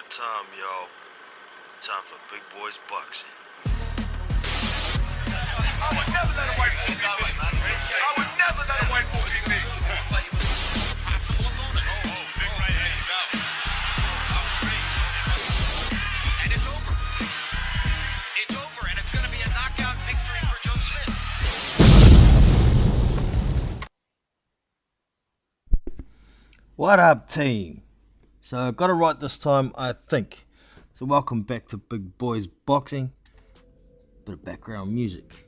time, y'all. Time for Big Boys Boxing. I would never let a white boy beat me. I would never let a white boy beat me. Possible opponent. Big right hand, he's out. And it's over. It's over, and it's going to be a knockout victory for Joe Smith. What up, team? So I got it right this time, I think. So welcome back to Big Boys Boxing. Bit of background music.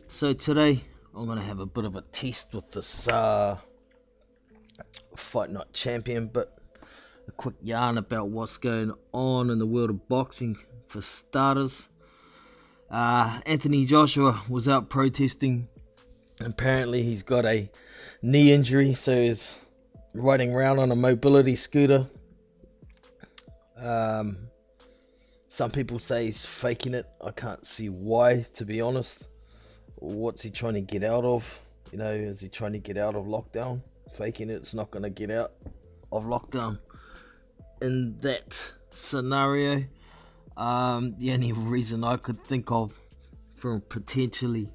So today I'm gonna have a bit of a test with this Fight Night Champion, but a quick yarn about what's going on in the world of boxing for starters. Anthony Joshua was out protesting. Apparently he's got a knee injury, so he's riding around on a mobility scooter. Some people say he's faking it. I can't see why, to be honest. What's he trying to get out of? You know, is he trying to get out of lockdown? Faking it's not going to get out of lockdown. In that scenario, the only reason I could think of for potentially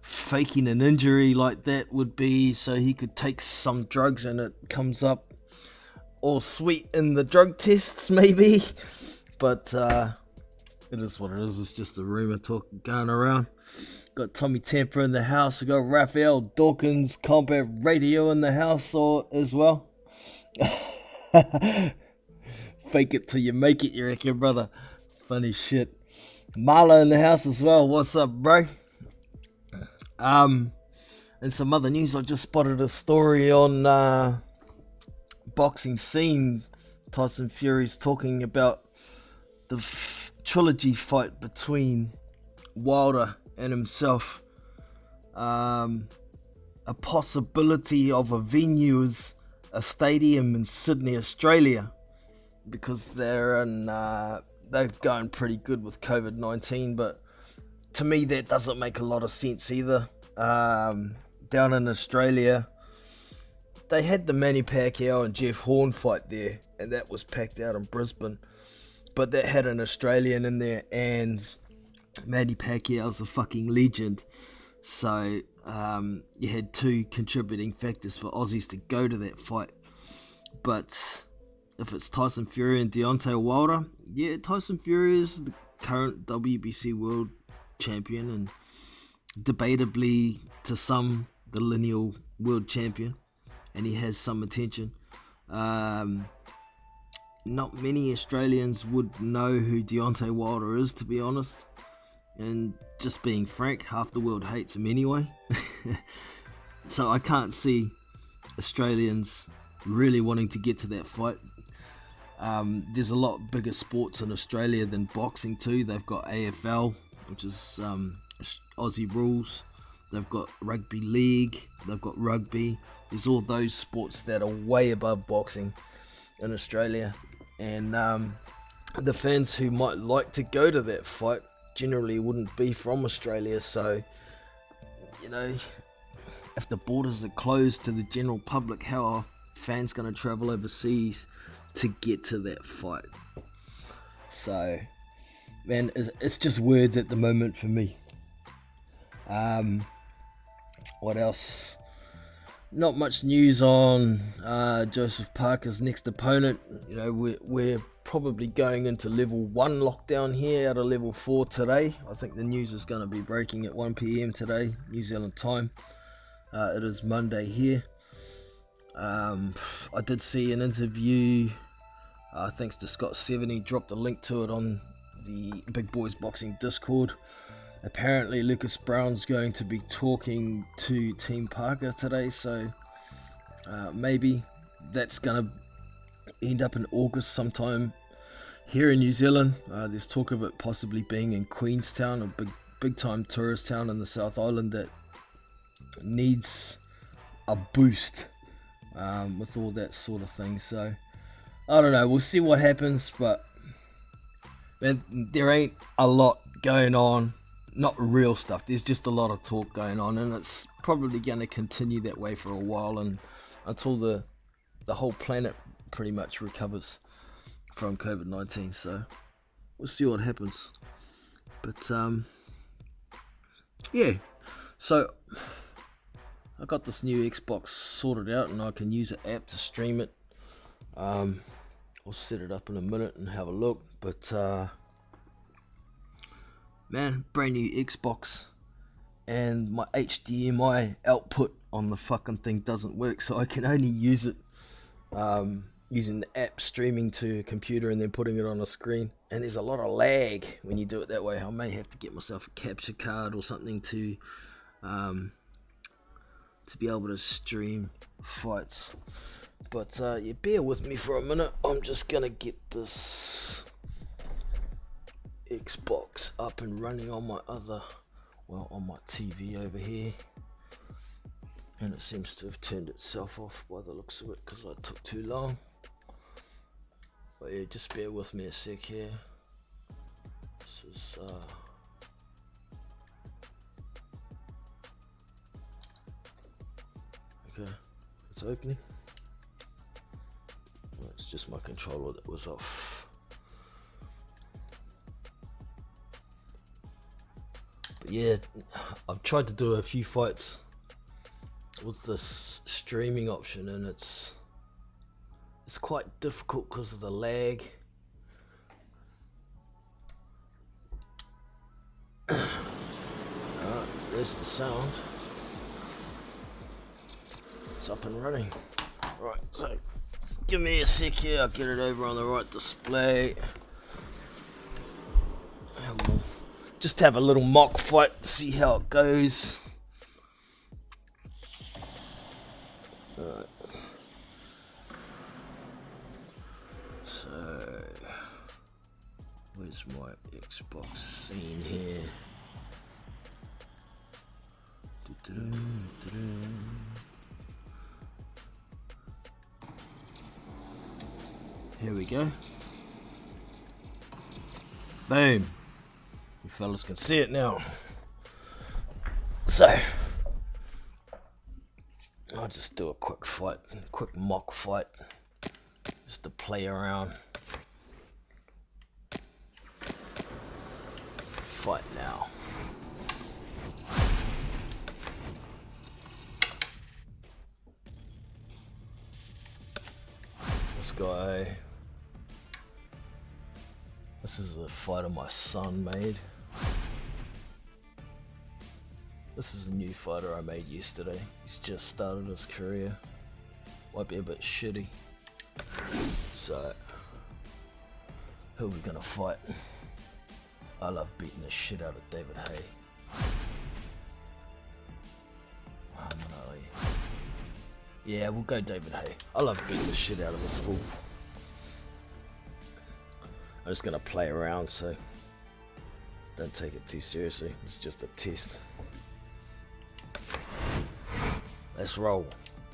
faking an injury like that would be so he could take some drugs and it comes up all sweet in the drug tests, maybe. But it is what it is. It's just a rumor talk going around. Got Tommy Tampa in the house. We got Raphael Dawkins Combat Radio in the house as well. Fake it till you make it, you reckon, brother? Funny shit. Marla in the house as well. What's up, bro? And some other news. I just spotted a story on Boxing Scene. Tyson Fury's talking about the trilogy fight between Wilder and himself. A possibility of a venue is a stadium in Sydney, Australia, because they're going pretty good with COVID-19, but to me that doesn't make a lot of sense either. Down in Australia, they had the Manny Pacquiao and Jeff Horn fight there, and that was packed out in Brisbane, but that had an Australian in there, and Manny Pacquiao's a fucking legend, so you had two contributing factors for Aussies to go to that fight. But if it's Tyson Fury and Deontay Wilder, yeah, Tyson Fury is the current WBC world champion and debatably to some the lineal world champion, and he has some attention. Not many Australians would know who Deontay Wilder is, to be honest, and just being frank, half the world hates him anyway. So I can't see Australians really wanting to get to that fight. There's a lot bigger sports in Australia than boxing too. They've got AFL, which is Aussie rules. They've got rugby league, they've got rugby. There's all those sports that are way above boxing in Australia, and the fans who might like to go to that fight generally wouldn't be from Australia. So, you know, if the borders are closed to the general public, how are fans going to travel overseas to get to that fight? So, man, it's just words at the moment for me. What else? Not much news on Joseph Parker's next opponent. You know, we're probably going into level 1 lockdown here out of level 4 today. I think the news is going to be breaking at 1 PM today, New Zealand time. It is Monday here. I did see an interview, thanks to Scott Seven. He dropped a link to it on the Big Boys Boxing Discord. Apparently Lucas Brown's going to be talking to Team Parker today, so maybe that's going to end up in August sometime here in New Zealand. There's talk of it possibly being in Queenstown, a big time tourist town in the South Island that needs a boost with all that sort of thing. So I don't know, we'll see what happens, but man, there ain't a lot going on. Not real stuff, there's just a lot of talk going on, and it's probably going to continue that way for a while, and until the whole planet pretty much recovers. from COVID-19, so we'll see what happens. But yeah, so I got this new Xbox sorted out and I can use an app to stream it. I'll set it up in a minute and have a look, but man, brand new Xbox, and my HDMI output on the fucking thing doesn't work, so I can only use it using the app, streaming to a computer and then putting it on a screen, and there's a lot of lag when you do it that way. I may have to get myself a capture card or something to be able to stream fights. But yeah, bear with me for a minute. I'm just gonna get this Xbox up and running on my on my TV over here, and it seems to have turned itself off by the looks of it because I took too long. But yeah, just bear with me a sec here. This is okay, it's opening. Well, it's just my controller that was off. But yeah, I've tried to do a few fights with this streaming option, and it's quite difficult because of the lag. Alright, there's the sound. It's up and running. Right, so just give me a sec here, I'll get it over on the right display. And we'll just have a little mock fight to see how it goes. Alright. So, where's my Xbox scene here? Here we go. Boom. You fellas can see it now. So, I'll just do a quick fight, quick mock fight, just to play around. Fight now. This guy. This is a fighter my son made. This is a new fighter I made yesterday. He's just started his career. Might be a bit shitty. So, who are we gonna fight? I love beating the shit out of David Haye. Yeah, we'll go David Haye. I love beating the shit out of this fool. I'm just gonna play around, so don't take it too seriously. It's just a test. Let's roll.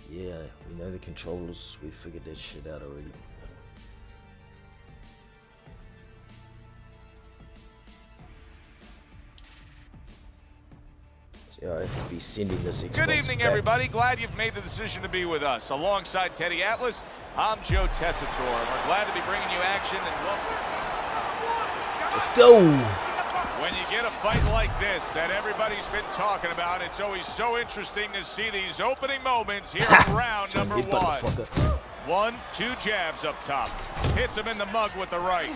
Yeah, we know the controllers. We figured that shit out already. So I have to be sending this Xbox Good evening, back. everybody. Glad you've made the decision to be with us. Alongside Teddy Atlas, I'm Joe Tessitore. We're glad to be bringing you action and welcome. Let's go! When you get a fight like this that everybody's been talking about, it's always so interesting to see these opening moments here in round number one. 1-2 jabs up top. Hits him in the mug with the right.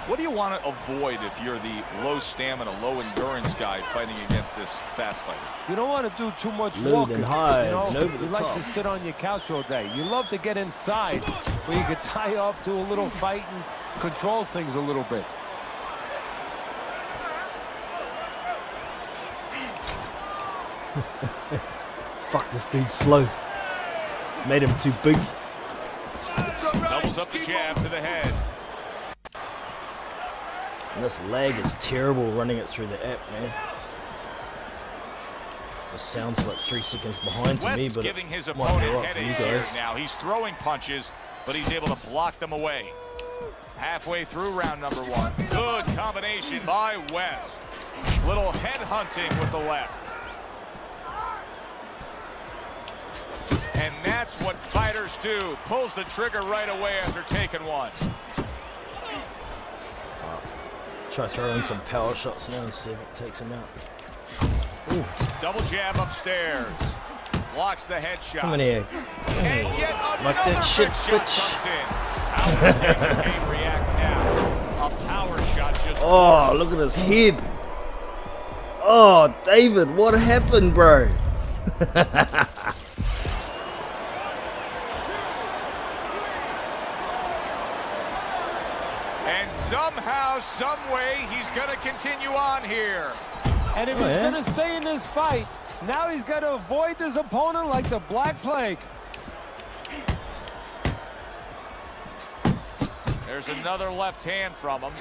What do you want to avoid if you're the low stamina, low endurance guy fighting against this fast fighter? You don't want to do too much Load walking. and hide, you know, over the you like top. to sit on your couch all day. You love to get inside where you can tie up to a little fight and control things a little bit. Fuck, this dude's slow. Made him too big. Doubles up the jab to the head. And this lag is terrible running it through the app, man. It sounds like 3 seconds behind to me, West's but giving his it might be opponent right for you headaches here guys. now. He's throwing punches, but he's able to block them away. Halfway through round number one. Good combination by West. Little head hunting with the left. And that's what fighters do. Pulls the trigger right away after taking one. Try to throw in some power shots now and see if it takes him out. Ooh. Double jab upstairs. Blocks the headshot. Come in here. And yet Like another that shit, big shot bitch. comes in. How will Taker King react now? A power shot just... Oh, look at his head. Oh, David, what happened, bro? And somehow, some way, he's going to continue on here. And if he's going to stay in this fight, now he's got to avoid his opponent like the Black Plague. There's another left hand from him.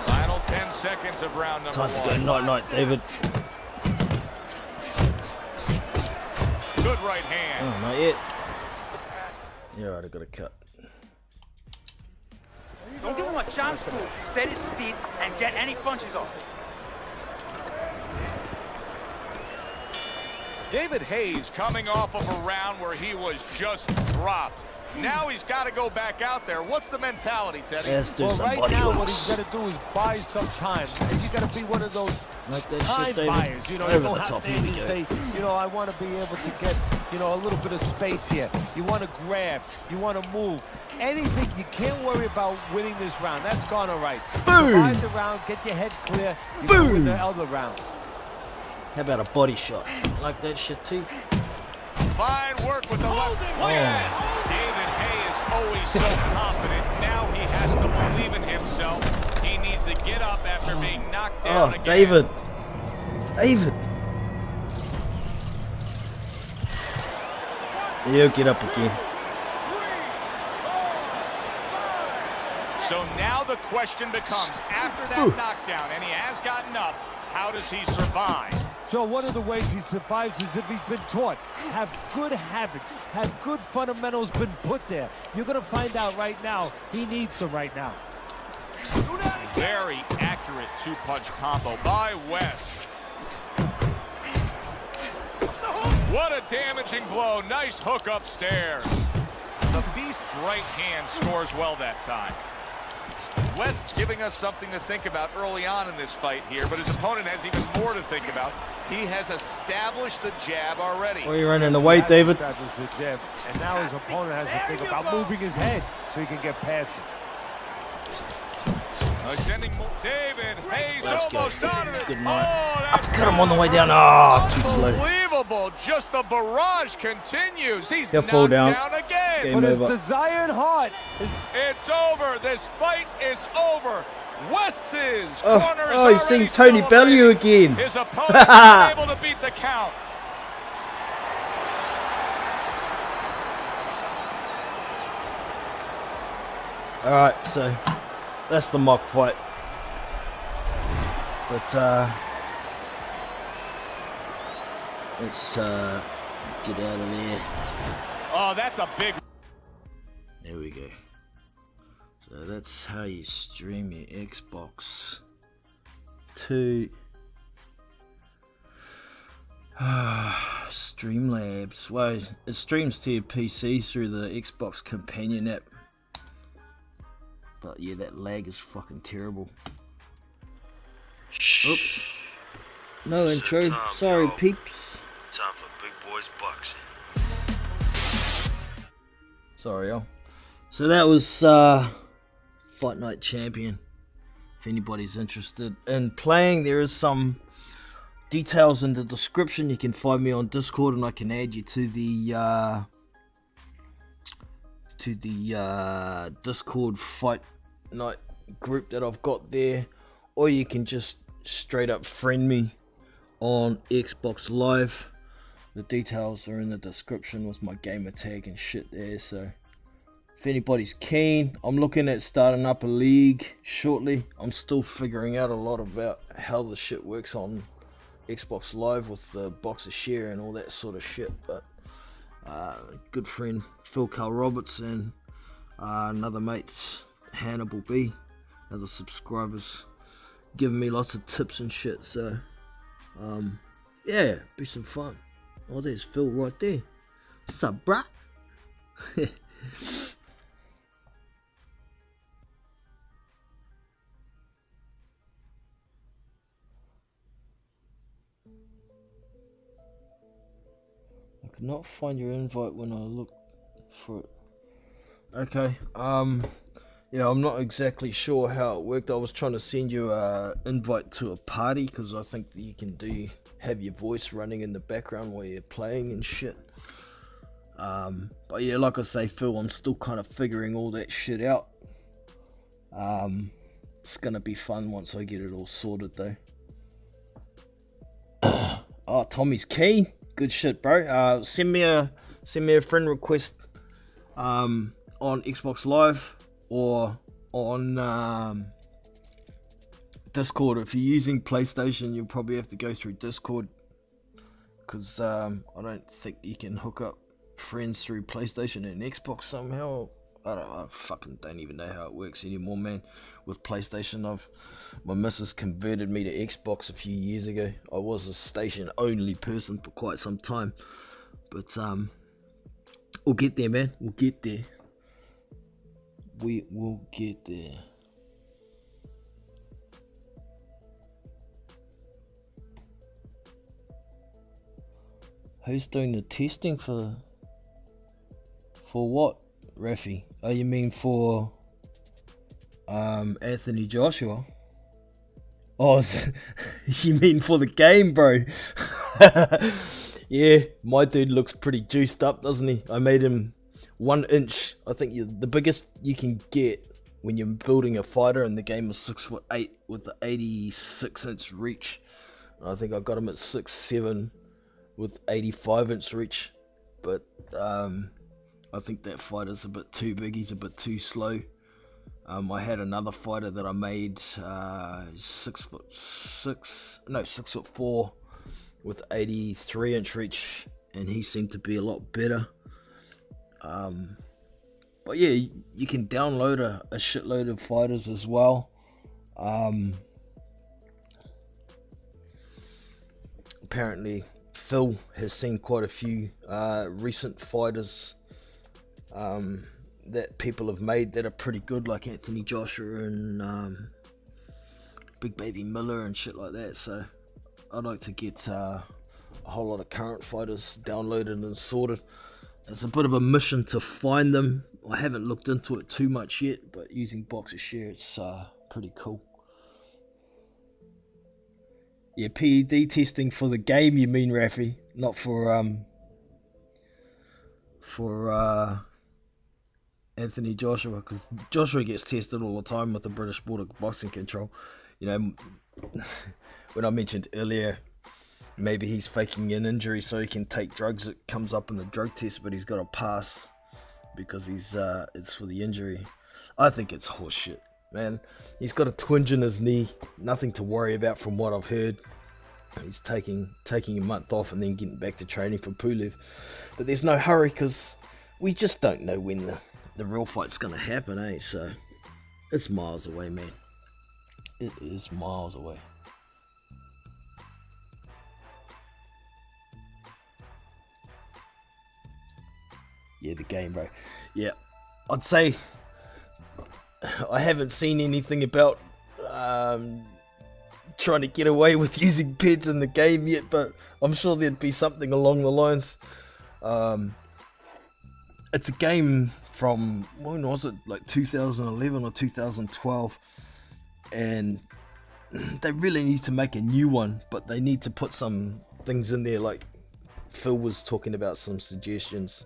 Final 10 seconds of round number Time to go one. night-night, David. Good right hand. Oh, not yet. Yeah, right, I got a cut. Don't give him a chance to set his feet and get any punches off. David Hayes coming off of a round where he was just dropped. Now he's got to go back out there. What's the mentality, Teddy? Let's do Well, some right body now, what hooks. he's got to do is buy some time. And you got to be one of those Like that time shit, David. buyers. You know, you Over don't the have top, to here we even go. say, you know, I want to be able to get, you know, a little bit of space here. You want to grab. You want to move. Anything. You can't worry about winning this round. That's gone all right. Boom. Survive the round. Get your head clear. You Boom. can win the other round. How about a body shot? Like that shit too? Fine work with the left. Look at that. David Hay is always so confident. Now he has to believe in himself. He needs to get up after being knocked down Oh, again. David. David. He'll get up again. So now the question becomes, after that knockdown, and he has gotten up, how does he survive? So one of the ways he survives is if he's been taught. Have good habits. Have good fundamentals been put there. You're going to find out right now. He needs them right now. Very accurate two-punch combo by West. What a damaging blow. Nice hook upstairs. The Beast's right hand scores well that time. West's giving us something to think about early on in this fight here, but his opponent has even more to think about. He has established the jab already. Why are you running away, David? Established the jab, and now his opponent has to think about moving his head so he can get past it. Sending David Hayes Let's go. almost out of it. Good night. Oh, that's Uppercut him on the way down. Oh, too slow. unbelievable. Just the barrage continues. He's He'll knocked fall down. again. Game But his over. desire and heart is It's over. This fight is over. West's Oh, corner is oh, he's already seeing Tony celebrating. Bellew again. His opponent is able to beat the count. Alright, so that's the mock fight. But let's get out of there. Oh, that's a big... There we go. So that's how you stream your Xbox to Streamlabs. Well, it streams to your PC through the Xbox Companion app. But yeah, that lag is fucking terrible. Oops. No intro. Tom, Sorry, yo. peeps. Time for big boys boxing. Sorry, y'all. So that was Fight Night Champion. If anybody's interested in playing, there is some details in the description. You can find me on Discord, and I can add you to the Discord Fight Night group that I've got there, or you can just straight up friend me on Xbox Live. The details are in the description with my gamer tag and shit there. So if anybody's keen, I'm looking at starting up a league shortly. I'm still figuring out a lot about how the shit works on Xbox Live with the boxer share and all that sort of shit, but good friend Phil Carl Roberts and another mate's Hannibal B, other subscribers, giving me lots of tips and shit. So yeah, be some fun. Oh, there's Phil right there. What's up, bruh? I could not find your invite when I looked for it. Okay, yeah, I'm not exactly sure how it worked. I was trying to send you an invite to a party because I think that you can have your voice running in the background while you're playing and shit. But yeah, like I say, Phil, I'm still kind of figuring all that shit out. It's gonna be fun once I get it all sorted though. Oh, Tommy's keen. Good shit, bro. Send me a friend request on Xbox Live or on Discord. If you're using PlayStation, you'll probably have to go through Discord because I don't think you can hook up friends through PlayStation and Xbox somehow. I fucking don't even know how it works anymore, man. With PlayStation, my missus converted me to Xbox a few years ago. I was a station only person for quite some time, but we'll get there, man. We'll get there. We will get there. Who's doing the testing for what, Rafi? Oh, you mean for Anthony Joshua? Oh, you mean for the game, bro? Yeah, my dude looks pretty juiced up, doesn't he? I made him 1 inch. I think the biggest you can get when you're building a fighter in the game is 6'8" with the 86-inch reach. And I think I got him at 6'7" with 85-inch reach. But I think that fighter's a bit too big. He's a bit too slow. I had another fighter that I made 6'4" with 83-inch reach, and he seemed to be a lot better. But yeah, you can download a shitload of fighters as well. Apparently Phil has seen quite a few recent fighters that people have made that are pretty good, like Anthony Joshua and Big Baby Miller and shit like that. So I'd like to get a whole lot of current fighters downloaded and sorted. It's a bit of a mission to find them. I haven't looked into it too much yet, but using Boxer Share, it's pretty cool. Yeah, PED testing for the game, you mean, Rafi? Not for Anthony Joshua, because Joshua gets tested all the time with the British Border Boxing Control. You know, when I mentioned earlier, maybe he's faking an injury so he can take drugs. It comes up in the drug test, but he's got to pass because it's for the injury. I think it's horseshit, man. He's got a twinge in his knee, nothing to worry about from what I've heard. He's taking a month off and then getting back to training for Pulev. But there's no hurry because we just don't know when the real fight's gonna happen, eh? So it's miles away, man. It is miles away. Yeah, the game, bro. Yeah, I'd say I haven't seen anything about trying to get away with using pets in the game yet, but I'm sure there'd be something along the lines. It's a game from, when was it, like 2011 or 2012, and they really need to make a new one, but they need to put some things in there, like Phil was talking about some suggestions.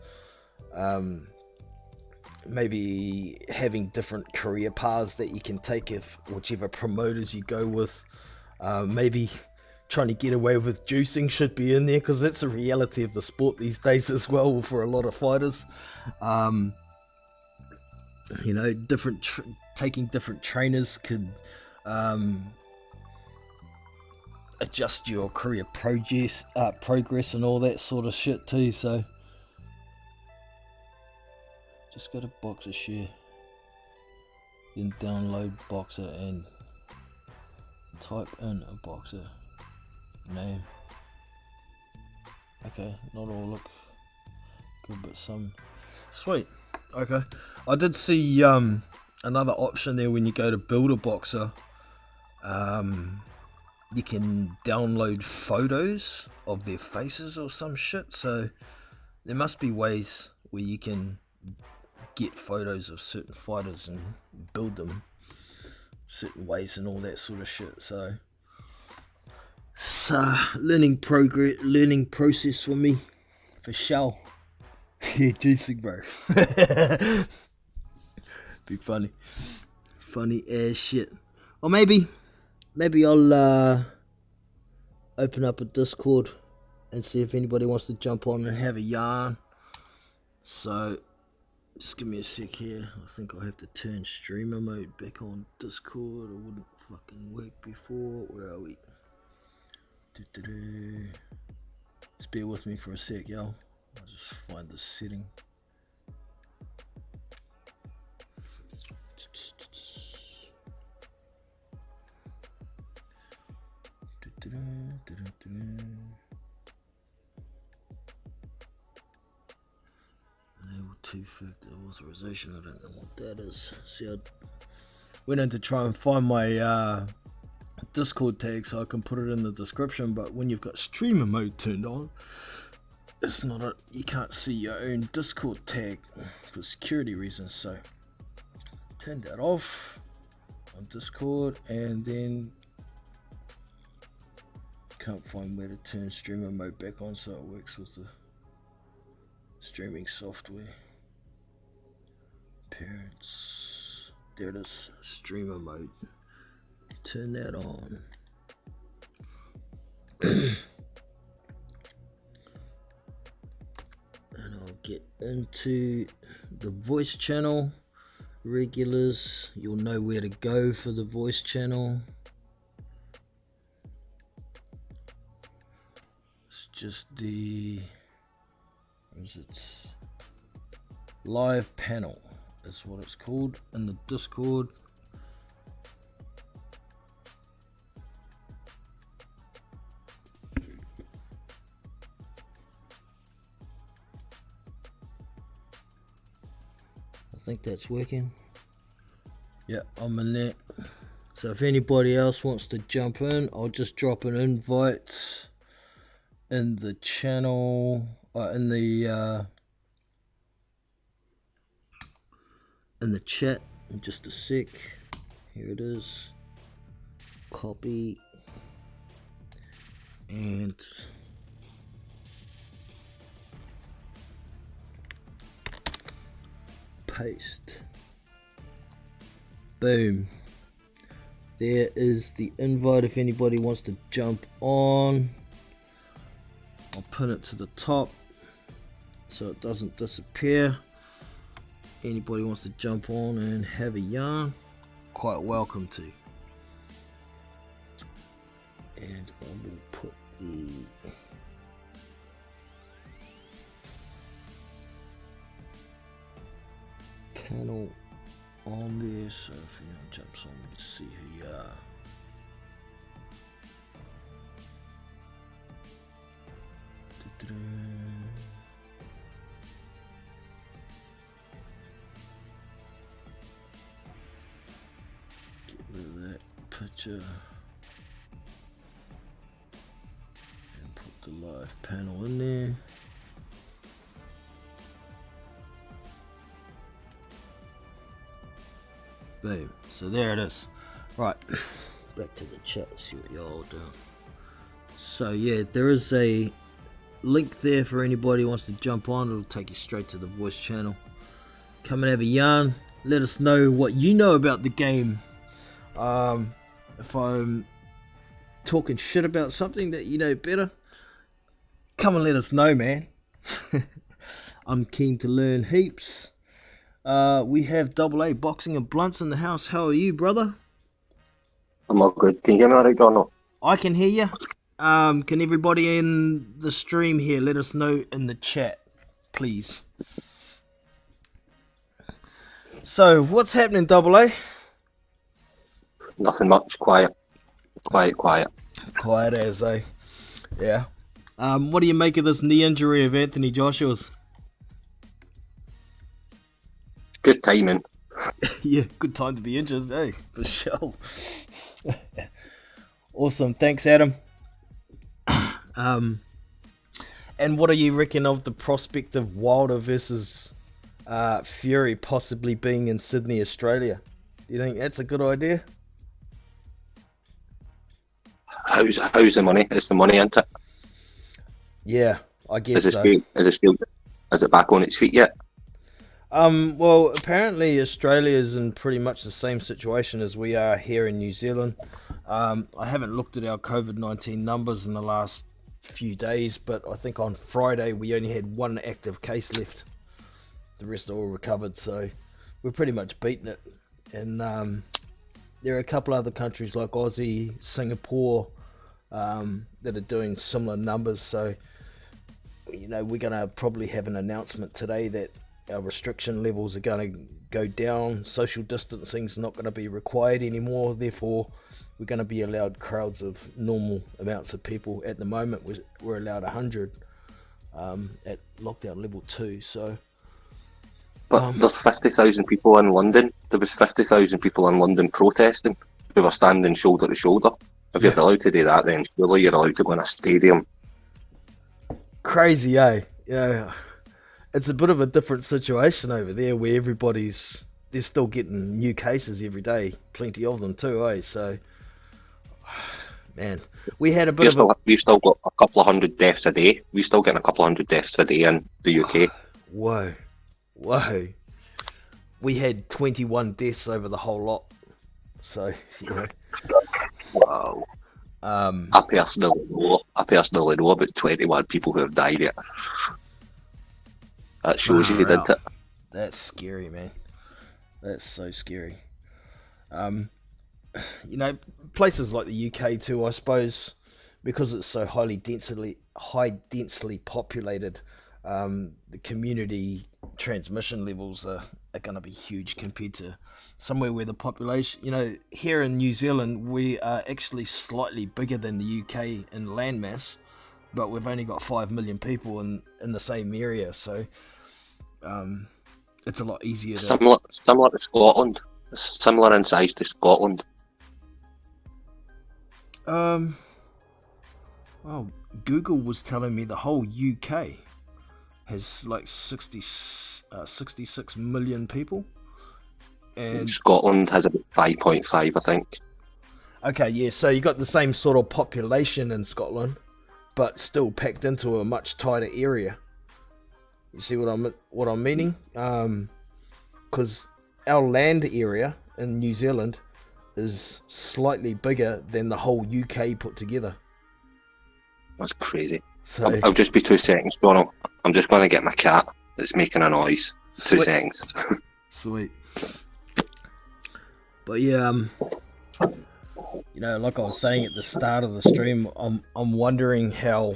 Maybe having different career paths that you can take if whichever promoters you go with. Maybe trying to get away with juicing should be in there, because it's a reality of the sport these days as well for a lot of fighters. You know, taking different trainers could adjust your career progress and all that sort of shit too. So just go to Boxer Share, then download Boxer and type in a boxer name. Okay, not all look Good bit some. Sweet. Okay. I did see another option there when you go to Builder Boxer. You can download photos of their faces or some shit. So there must be ways where you can get photos of certain fighters and build them certain ways and all that sort of shit. So it's learning process for me, for sure. Yeah, juicing, bro. Be funny as shit. Or maybe I'll open up a Discord and see if anybody wants to jump on and have a yarn. So just give me a sec here. I think I'll have to turn streamer mode back on Discord. It wouldn't fucking work before. Where are we? Just bear with me for a sec, y'all. I'll just find the setting. Enable two-factor authorization. I don't know what that is. See, I went in to try and find my Discord tag so I can put it in the description, but when you've got streamer mode turned on, it's not you can't see your own Discord tag for security reasons. So turn that off on Discord, and then can't find where to turn streamer mode back on so it works with the streaming software. Parents, there it is, streamer mode. Turn that on. And I'll get into the voice channel. Regulars, you'll know where to go for the voice channel. It's just the, what is it? Live panel is what it's called in the Discord. I think that's working. Yeah, I'm in there. So if anybody else wants to jump in, I'll just drop an invite in the channel, in the chat in just a sec. Here it is. Copy and paste. Boom. There is the invite if anybody wants to jump on. I'll pin it to the top so it doesn't disappear. Anybody wants to jump on and have a yarn, quite welcome to. And I will put the panel on there, so if anyone jumps on, let's see who you are. Get rid of that picture and put the live panel in there. Boom. So there it is. Right, back to the chat, see what y'all doing. So yeah, there is a link there for anybody who wants to jump on. It'll take you straight to the voice channel. Come and have a yarn. Let us know what you know about the game. If I'm talking shit about something that you know better, come and let us know, man. I'm keen to learn heaps. We have AA Boxing and Blunts in the house. How are you, brother? I'm all good. Can you hear me alright or not? I can hear you. Can everybody in the stream here let us know in the chat, please? So, what's happening, AA? Nothing much. Quiet. Quiet. Quiet as, eh? Yeah. What do you make of this knee injury of Anthony Joshua's? Good timing. Yeah, good time to be injured, eh? For sure. Awesome, thanks, Adam. And what do you reckon of the prospect of Wilder versus Fury possibly being in Sydney, Australia? Do you think that's a good idea? How's the money? Is the money into it? Yeah, I guess so. Is it back on its feet yet? Well, apparently Australia is in pretty much the same situation as we are here in New Zealand. I haven't looked at our COVID-19 numbers in the last few days, but I think on Friday we only had one active case left. The rest are all recovered, so we're pretty much beaten it. And there are a couple other countries like Aussie, Singapore, that are doing similar numbers. So, you know, we're going to probably have an announcement today that our restriction levels are going to go down. Social distancing's not going to be required anymore. Therefore, we're going to be allowed crowds of normal amounts of people. At the moment, we're allowed 100 at lockdown level 2. So, but there's 50,000 people in London. There was 50,000 people in London protesting who were standing shoulder to shoulder. If you're allowed to do that, then surely you're allowed to go in a stadium. Crazy, eh? Yeah. It's a bit of a different situation over there where they're still getting new cases every day. Plenty of them too, eh? So, man, we had a bit We've still got a couple of hundred deaths a day. We're still getting a couple of hundred deaths a day in the UK. Whoa. We had 21 deaths over the whole lot. So, you know. Wow. I personally know about 21 people who have died yet. That shows you did it. That's scary, man. That's so scary. You know, places like the UK too, I suppose, because it's so densely populated, the community transmission levels are going to be huge compared to somewhere where the population, you know, here in New Zealand, we are actually slightly bigger than the UK in landmass, but we've only got 5 million people in the same area, so it's a lot easier to... Similar to Scotland. Similar in size to Scotland. Well, Google was telling me the whole UK has like 66 million people. And Scotland has about 5.5, I think. Okay, yeah, so you got the same sort of population in Scotland, but still packed into a much tighter area. You see what I'm meaning? Because our land area in New Zealand is slightly bigger than the whole UK put together. That's crazy. So, I'll just be 2 seconds, Donald. I'm just going to get my cat that's making a noise. Sweet. 2 seconds. Sweet. But yeah, you know, like I was saying at the start of the stream, I'm wondering how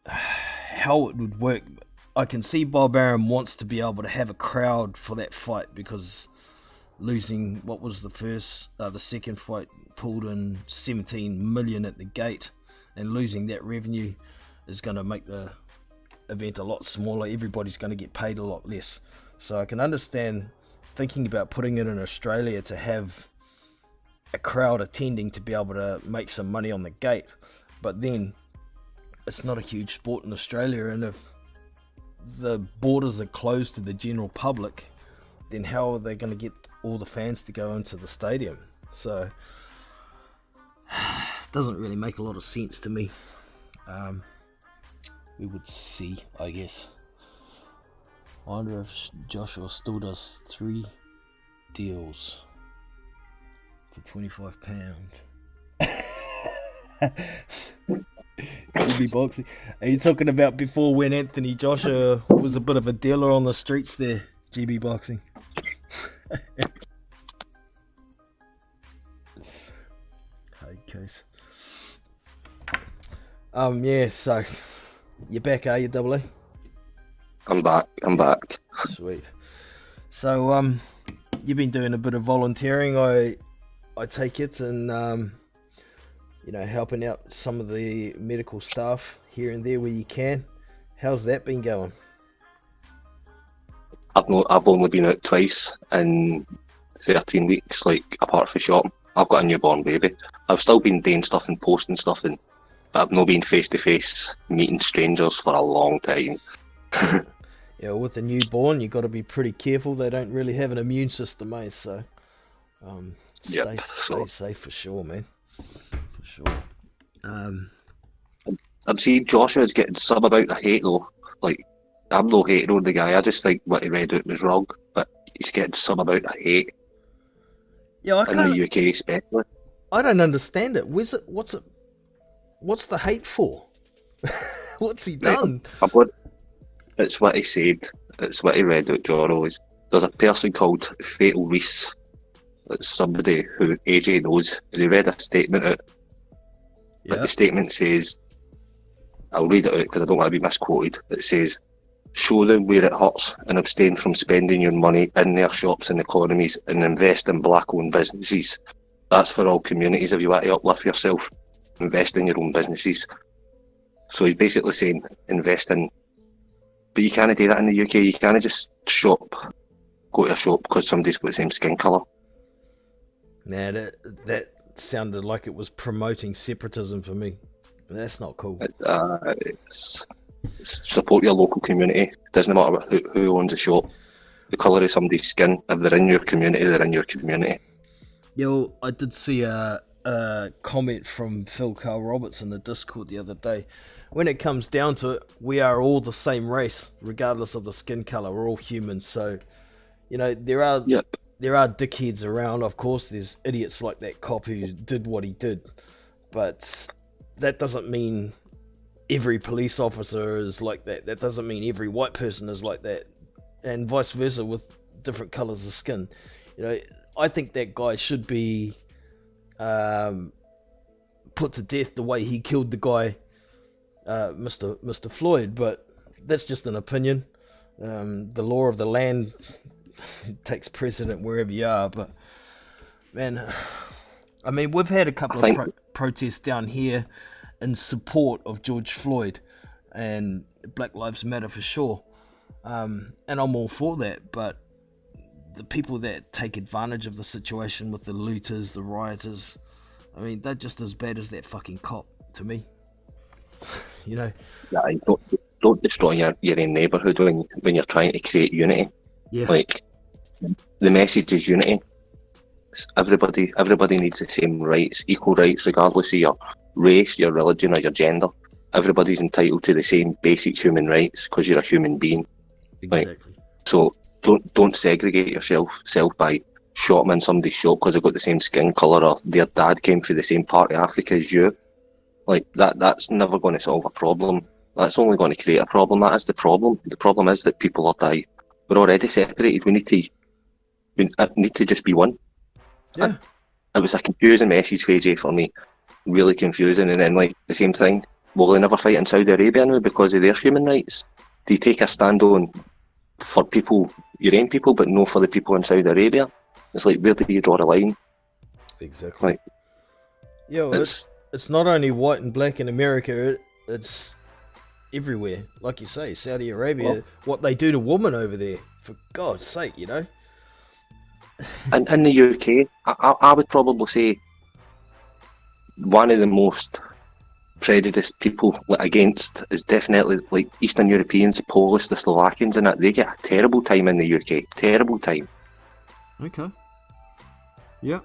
it would work. I can see Bob Arum wants to be able to have a crowd for that fight, because losing what was the second fight pulled in 17 million at the gate, and losing that revenue is going to make the event a lot smaller. Everybody's going to get paid a lot less. So I can understand thinking about putting it in Australia to have a crowd attending to be able to make some money on the gate, but then it's not a huge sport in Australia, and if the borders are closed to the general public, then how are they going to get all the fans to go into the stadium? So it doesn't really make a lot of sense to me. We would see, I guess. I wonder if Joshua still does 3 deals for £25. GB Boxing. Are you talking about before when Anthony Joshua was a bit of a dealer on the streets there, GB Boxing? Okay. Yeah, so you're back, are you, Double A? I'm back. Sweet. So you've been doing a bit of volunteering, I take it, and you know, helping out some of the medical staff here and there where you can. How's that been going? I've only been out twice in 13 weeks, like apart from shopping. I've got a newborn baby. I've still been doing stuff and posting stuff, but I've not been face to face meeting strangers for a long time. Yeah, with a newborn, you got to be pretty careful. They don't really have an immune system, eh? So, stay safe for sure, man. For sure. I've seen Joshua's getting some about the hate though. Like, I'm no hating on the guy. I just think what he read out was wrong. But he's getting some about the hate. Yeah, in the UK especially. I don't understand it. What's the hate for? What's he done? It's what he said. It's what he read out, Joro. There's a person called Fatal Reese. It's somebody who AJ knows. And he read a statement out. But the statement says, I'll read it out because I don't want to be misquoted. It says, show them where it hurts and abstain from spending your money in their shops and economies and invest in black-owned businesses. That's for all communities. If you want to uplift yourself, invest in your own businesses. So he's basically saying invest in, but you can't do that in the UK. You can't just go to a shop because somebody's got the same skin colour. Nah, that sounded like it was promoting separatism for me. That's not cool. Support your local community. It doesn't matter who owns a shop. The colour of somebody's skin. If they're in your community, they're in your community. Yo, I did see a comment from Phil Carl Roberts in the Discord the other day. When it comes down to it, we are all the same race, regardless of the skin colour. We're all humans. So, you know, there are dickheads around. Of course, there's idiots like that cop who did what he did. But that doesn't mean every police officer is like that. That doesn't mean every white person is like that. And vice versa with different colours of skin. You know, I think that guy should be put to death the way he killed the guy, Mr. Floyd. But that's just an opinion. The law of the land takes precedent wherever you are. But man, I mean, we've had a couple of protests down here in support of George Floyd and Black Lives Matter for sure, and I'm all for that. But the people that take advantage of the situation with the looters, the rioters, I mean, they're just as bad as that fucking cop to me. You know? Yeah, don't destroy your own neighbourhood when you're trying to create unity. Yeah. Like, the message is unity. Everybody needs the same rights, equal rights, regardless of your race, your religion, or your gender. Everybody's entitled to the same basic human rights because you're a human being. Exactly. Like, so don't segregate yourself by shopping in somebody's shop because they've got the same skin colour or their dad came from the same part of Africa as you. Like that's never going to solve a problem. That's only going to create a problem. That is the problem. The problem is that people are dying. We're already separated. We need to just be one. Yeah. It was a confusing message for AJ for me. Really confusing. And then like the same thing, will they never fight in Saudi Arabia now because of their human rights? Do you take a stand on for people, your own people, but no for the people in Saudi Arabia? It's like, where do you draw the line? Exactly. Like, yo, it's not only white and black in America, it's everywhere. Like you say, Saudi Arabia, what they do to women over there, for God's sake, you know? And in the UK, I would probably say one of the most prejudiced people against is definitely like Eastern Europeans, the Polish, the Slovakians, and that. They get a terrible time in the UK. Terrible time. Okay. Yeah.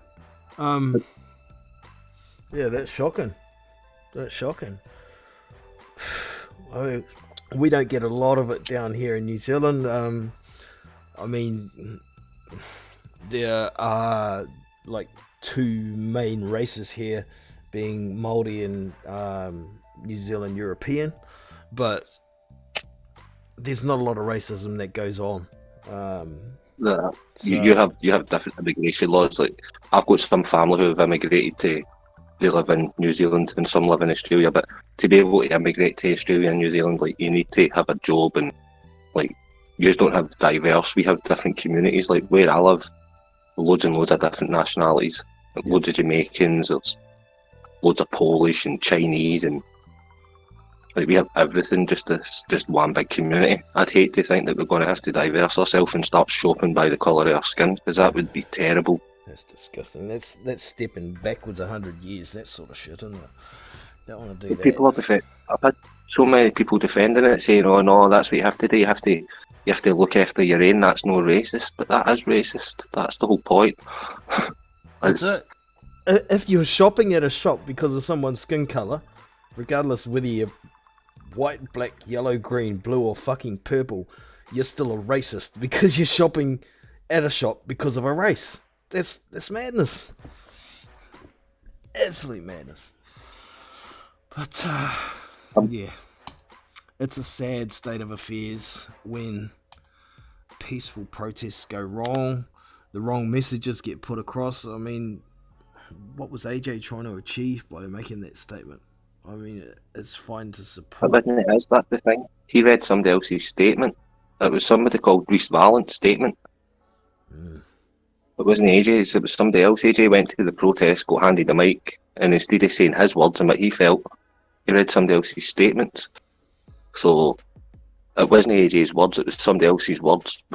Yeah, that's shocking. That's shocking. I mean, we don't get a lot of it down here in New Zealand. I mean, there are like two main races here, being Māori and New Zealand European, but there's not a lot of racism that goes on. You have different immigration laws. Like, I've got some family who have immigrated they live in New Zealand and some live in Australia, but to be able to immigrate to Australia and New Zealand, like, you need to have a job, and like, you just don't have diverse. We have different communities. Like where I live, loads and loads of different nationalities. Like, loads of Jamaicans, there's loads of Polish and Chinese, and Like we have everything, just one big community. I'd hate to think that we're going to have to diverse ourselves and start shopping by the colour of our skin, because that would be terrible. That's disgusting. That's stepping backwards 100 years. That sort of shit, isn't it? Don't want to do that. People are I've had so many people defending it, saying, "Oh no, that's what you have to do. You have to look after your own. That's no racist." But that is racist. That's the whole point. That's it. If you're shopping at a shop because of someone's skin colour, regardless whether you're white, black, yellow, green, blue, or fucking purple, you're still a racist because you're shopping at a shop because of a race. That's madness. Absolute madness. But yeah, it's a sad state of affairs when peaceful protests go wrong, the wrong messages get put across. I mean, what was AJ trying to achieve by making that statement? I mean, it's fine to support. But isn't it, is that the thing? He read somebody else's statement. It was somebody called Reece Valent's statement. It wasn't AJ's, it was somebody else. AJ went to the protest, got handed the mic, and instead of saying his words and what he felt, he read somebody else's statements. So it wasn't AJ's words, it was somebody else's words.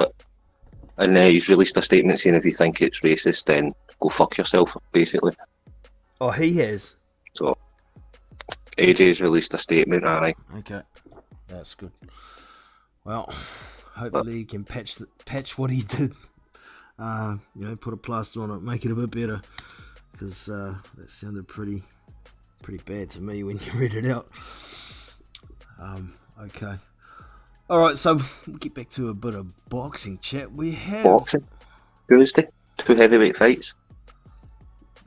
And he's released a statement saying if you think it's racist, then go fuck yourself, basically. Oh, he has? So AJ's released a statement, aye. Okay, that's good. Well, hopefully he can patch what he did. Put a plaster on it, make it a bit better, because that sounded pretty bad to me when you read it out. Okay. Alright, so we'll get back to a bit of boxing chat. We have... Boxing? Tuesday? 2 heavyweight fights?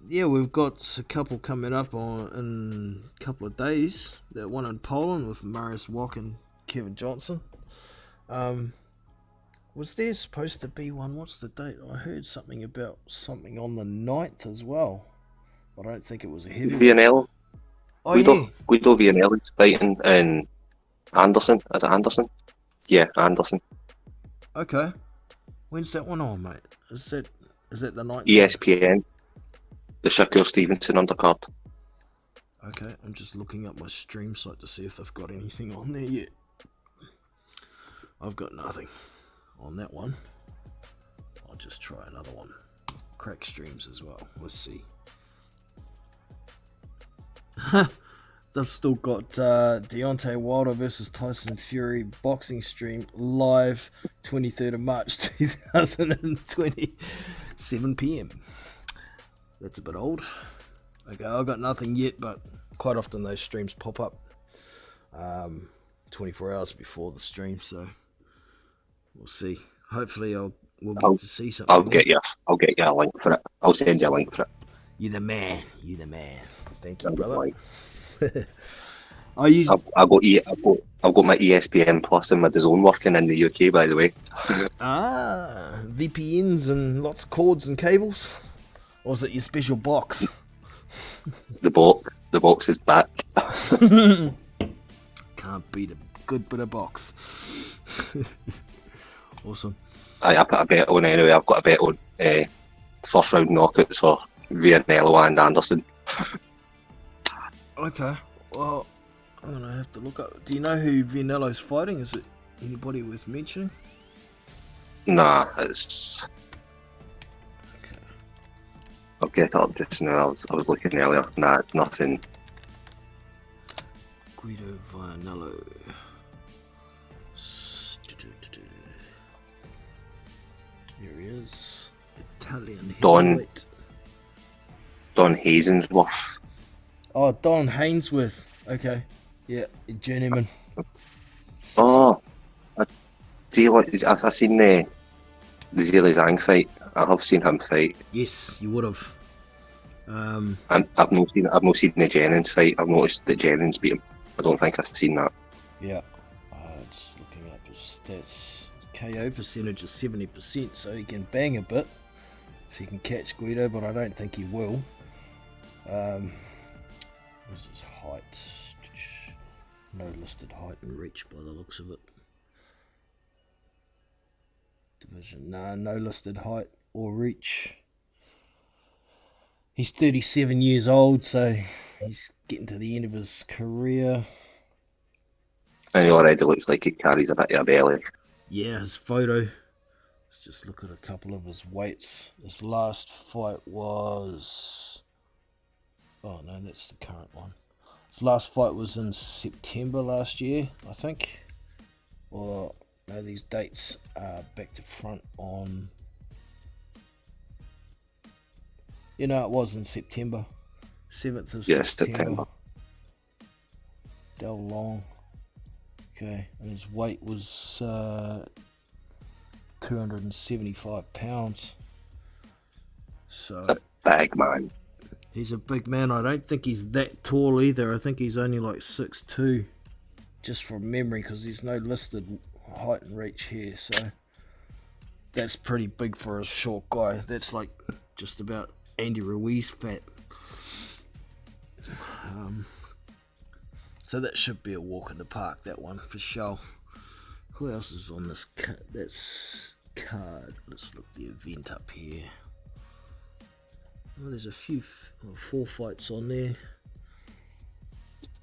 Yeah, we've got a couple coming up in a couple of days. That one in Poland with Mariusz Wach and Kevin Johnson. Was there supposed to be one? What's the date? I heard something about something on the 9th as well. I don't think it was a heavyweight. Vianello? Oh, yeah. Guido Vianello's fighting in Anderson. Is it Anderson? Yeah, Anderson. Okay. When's that one on, mate? Is that the 9th? ESPN. The Shakur Stevenson undercard. Okay, I'm just looking up my stream site to see if they've got anything on there yet. I've got nothing on that one. I'll just try another one. Crack streams as well. Let's see. They've still got Deontay Wilder versus Tyson Fury boxing stream live 23rd of March 2020, 7 PM. That's a bit old. Okay, I've got nothing yet, but quite often those streams pop up 24 hours before the stream, so we'll see. Hopefully we'll get to see something. I'll get you a link for it. I'll send you a link for it. You're the man. Thank you, brother. I've got my ESPN Plus and my DAZN working in the UK, by the way. VPNs and lots of cords and cables? Or is it your special box? The box is back. Can't beat a good bit of box. Awesome. I put a bet on anyway. I've got a bet on first round knockouts for Vianello and Anderson. Okay, well, I'm gonna have to look up. Do you know who Vianello's fighting? Is it anybody worth mentioning? Nah, it's... Okay. I'll get it up just now. I was looking earlier. Nah, it's nothing. Guido Vianello. Here he is. Italian heavyweight. Don Hazensworth. Oh, Don Hainsworth. Okay. Yeah, journeyman. Oh, I've seen the Zhilei Zhang fight. I have seen him fight. Yes, you would have. I've not seen the Jennings fight. I've noticed that Jennings beat him. I don't think I've seen that. Yeah. Just looking up his stats. KO percentage is 70%, so he can bang a bit if he can catch Guido, but I don't think he will. What's his height? No listed height and reach by the looks of it. Division, no listed height or reach. He's 37 years old, so he's getting to the end of his career. And he already looks like he carries a bit of a belly. Yeah, his photo. Let's just look at a couple of his weights. His last fight was... Oh no, that's the current one. His last fight was in September last year, I think. Or, no, these dates are back to front on... You know, it was in September. 7th of September. Del Long. Okay, and his weight was 275 pounds. So It's a big man. he's a big man. I don't think he's that tall either. I think he's only like 6'2", just from memory, because there's no listed height and reach here. So that's pretty big for a short guy. That's like just about Andy Ruiz fat. So that should be a walk in the park, that one, for sure. Who else is on this card? Card. Let's look the event up here. Oh, there's a few, 4 fights on there.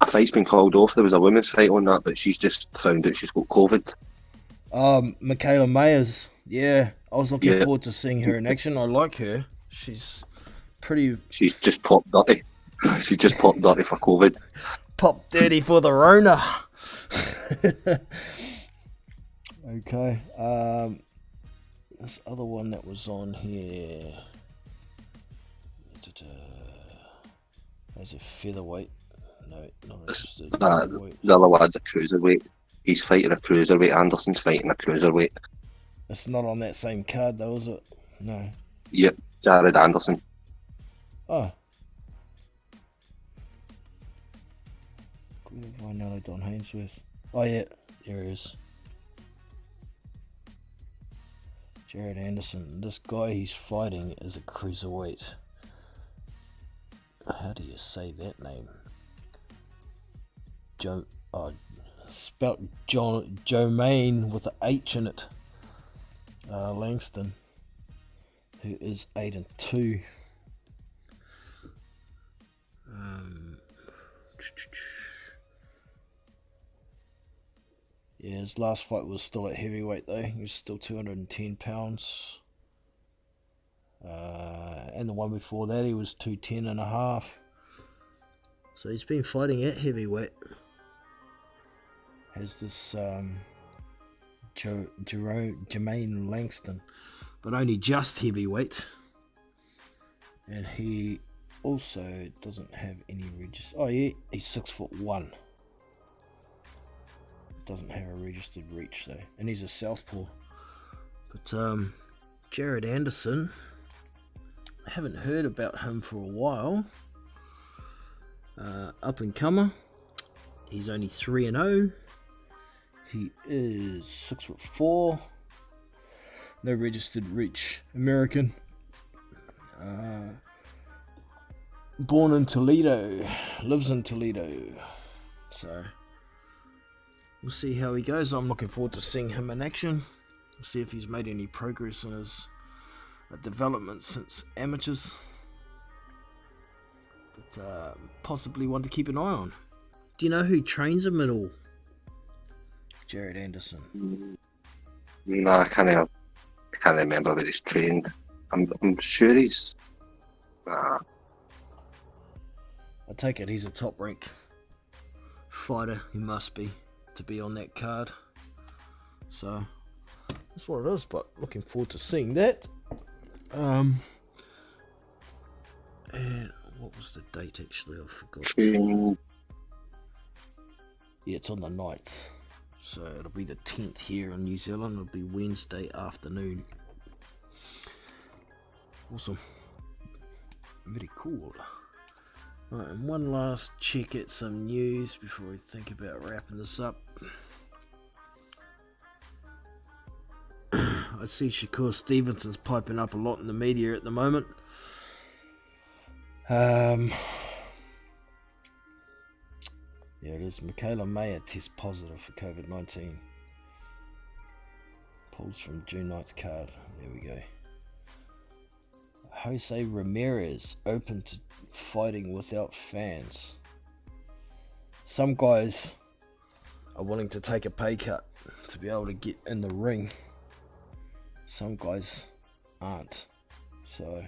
A fight's been called off. There was a women's fight on that, but she's just found out she's got COVID. Michaela Mayers. Yeah, I was looking forward to seeing her in action. I like her. She's pretty... She's just popped dirty. She's just popped dirty for COVID. Pop dirty for the Rona. Okay. This other one that was on here. There's a featherweight. No, not interested. The other one's a cruiserweight. He's fighting a cruiserweight. Anderson's fighting a cruiserweight. It's not on that same card though, is it? No. Yep, Jared Anderson. Oh. Who have I know Don Hainsworth? Oh yeah, there he is. Jared Anderson. This guy he's fighting is a cruiserweight. How do you say that name? Spelt Jomaine with an H in it. Langston, who is 8-2. Yeah, his last fight was still at heavyweight though. He was still 210 pounds. And the one before that he was 210.5. So he's been fighting at heavyweight. Has this Jermaine Langston, but only just heavyweight. And he also doesn't have any register. Oh yeah, he's 6'1". Doesn't have a registered reach though, and he's a southpaw. But Jared Anderson, I haven't heard about him for a while. Up and comer. He's only 3-0. He is 6'4". No registered reach. American. Born in Toledo. Lives in Toledo. So we'll see how he goes. I'm looking forward to seeing him in action. We'll see if he's made any progress in his development since amateurs. But possibly one to keep an eye on. Do you know who trains him at all? Jared Anderson. No, I can't remember where he's trained. I'm sure he's... I take it he's a top rank fighter. He must be to be on that card. So that's what it is. But looking forward to seeing that. And what was the date actually? I forgot. Yeah, it's on the 9th. So it'll be the 10th here in New Zealand. It'll be Wednesday afternoon. Awesome. Very cool. Right, and one last check at some news before we think about wrapping this up. I see Shakur Stevenson's piping up a lot in the media at the moment. Yeah, it is. Michaela Mayer tests positive for COVID-19. Pulls from June 9th card. There we go. Jose Ramirez open to fighting without fans. Some guys are willing to take a pay cut to be able to get in the ring. Some guys aren't. So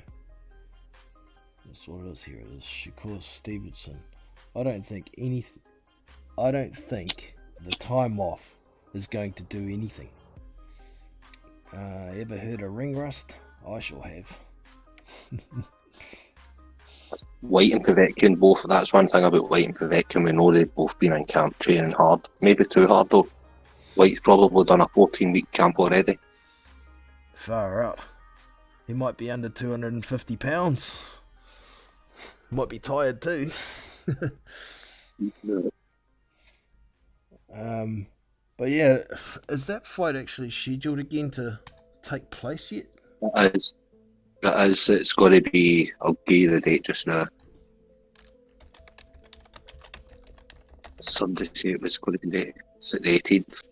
that's what it is here. It is Shakur Stevenson. I don't think the time off is going to do anything. Ever heard of ring rust? I sure have. White and Povetkin, both. That's one thing about White and Povetkin. We know they've both been in camp training hard. Maybe too hard though. White's probably done a 14-week camp already. Far up. He might be under 250 pounds. Might be tired too. But yeah, is that fight actually scheduled again to take place yet? It is. It's got to be. I'll give you the date just now. Somebody say it was going to be the 18th.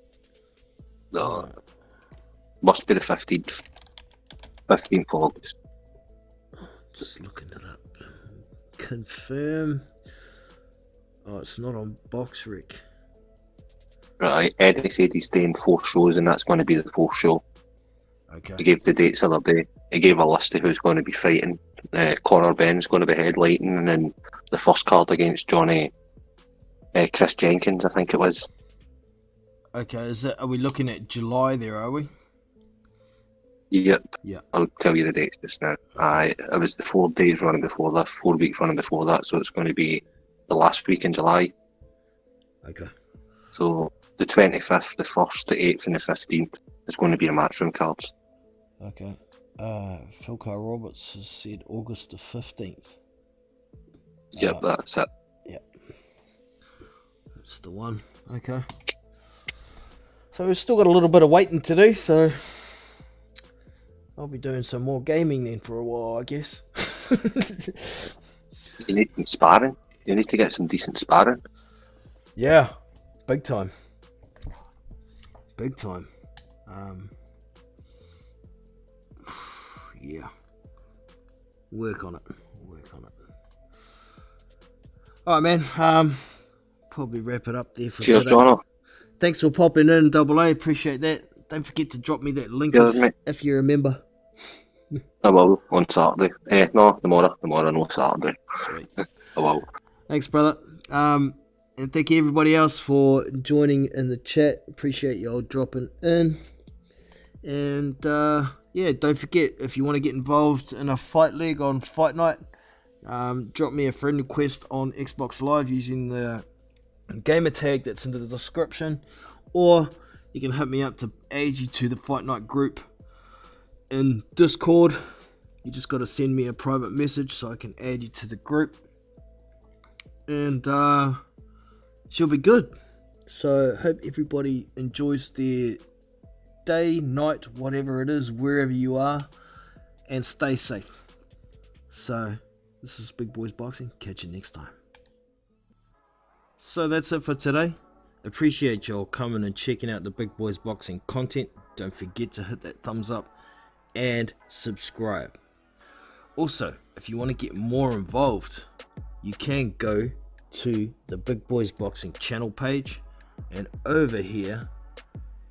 No, must be the 15th. 15th of August. Just looking it up. Confirm. Oh, it's not on BoxRec. Right, Eddie said he's staying 4 shows, and that's going to be the 4th show. Okay. He gave the dates the other day. He gave a list of who's going to be fighting. Conor Benn's going to be headlighting, and then the first card against Chris Jenkins, I think it was. Okay, are we looking at July there, are we? Yep. Yeah. I'll tell you the dates just now. It was the 4 days running before that, 4 weeks running before that, so it's going to be the last week in July. Okay. So the 25th, the 1st, the 8th and the 15th is going to be the matchroom cards. Okay. Phil Carr Roberts has said August the 15th. Yep, that's it. Yep. That's the one. Okay. So we've still got a little bit of waiting to do, so I'll be doing some more gaming then for a while, I guess. You need some sparring. You need to get some decent sparring. Yeah, big time. Big time. Yeah. Work on it. Alright, man. Probably wrap it up there for Cheers, today. Donald. Thanks for popping in, Double A. Appreciate that. Don't forget to drop me that link if you remember. I will, on Saturday. No, tomorrow, no Saturday. Sweet. I will. Thanks, brother. And thank you everybody else for joining in the chat. Appreciate you all dropping in. And yeah, don't forget, if you want to get involved in a fight league on Fight Night, drop me a friend request on Xbox Live using the gamer tag that's in the description, or you can hit me up to add you to the Fight Night group in Discord. You just got to send me a private message so I can add you to the group, and she'll be good. So hope everybody enjoys their day, night, whatever it is, wherever you are, and stay safe. So this is Big Boys Boxing. Catch you next time. So that's it for today. Appreciate y'all coming and checking out the Big Boys Boxing content. Don't forget to hit that thumbs up and subscribe. Also, if you want to get more involved, you can go to the Big Boys Boxing channel page, and over here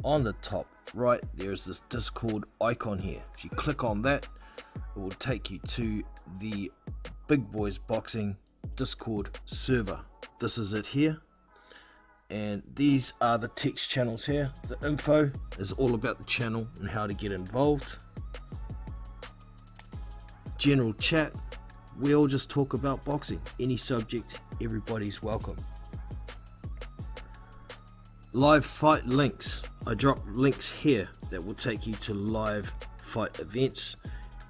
on the top right there's this Discord icon here. If you click on that, it will take you to the Big Boys Boxing Discord server. This is it here, and these are the text channels here. The info is all about the channel and how to get involved. General chat, we all just talk about boxing, any subject, everybody's welcome. Live fight links, I drop links here that will take you to live fight events.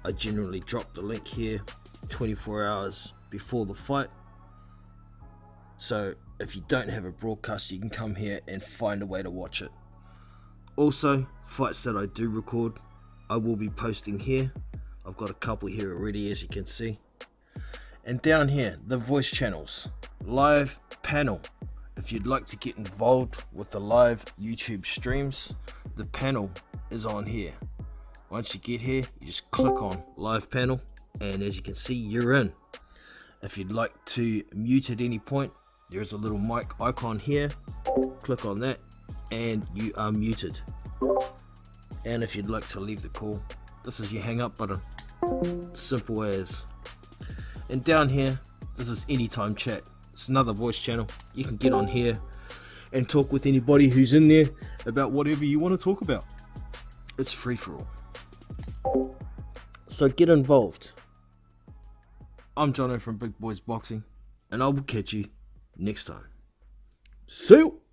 I generally drop the link here 24 hours before the fight, so if you don't have a broadcast, you can come here and find a way to watch it. Also, fights that I do record, I will be posting here. I've got a couple here already, as you can see. And down here, the voice channels, live panel. If you'd like to get involved with the live YouTube streams, the panel is on here. Once you get here, you just click on live panel, and as you can see, you're in. If you'd like to mute at any point, There's a little mic icon here. Click on that and you are muted. And if you'd like to leave the call, this is your hang up button. Simple as. And down here, this is anytime chat. It's another voice channel. You can get on here and talk with anybody who's in there about whatever you want to talk about. It's free for all. So get involved. I'm Jono from Big Boys Boxing, and I will catch you next time. See you!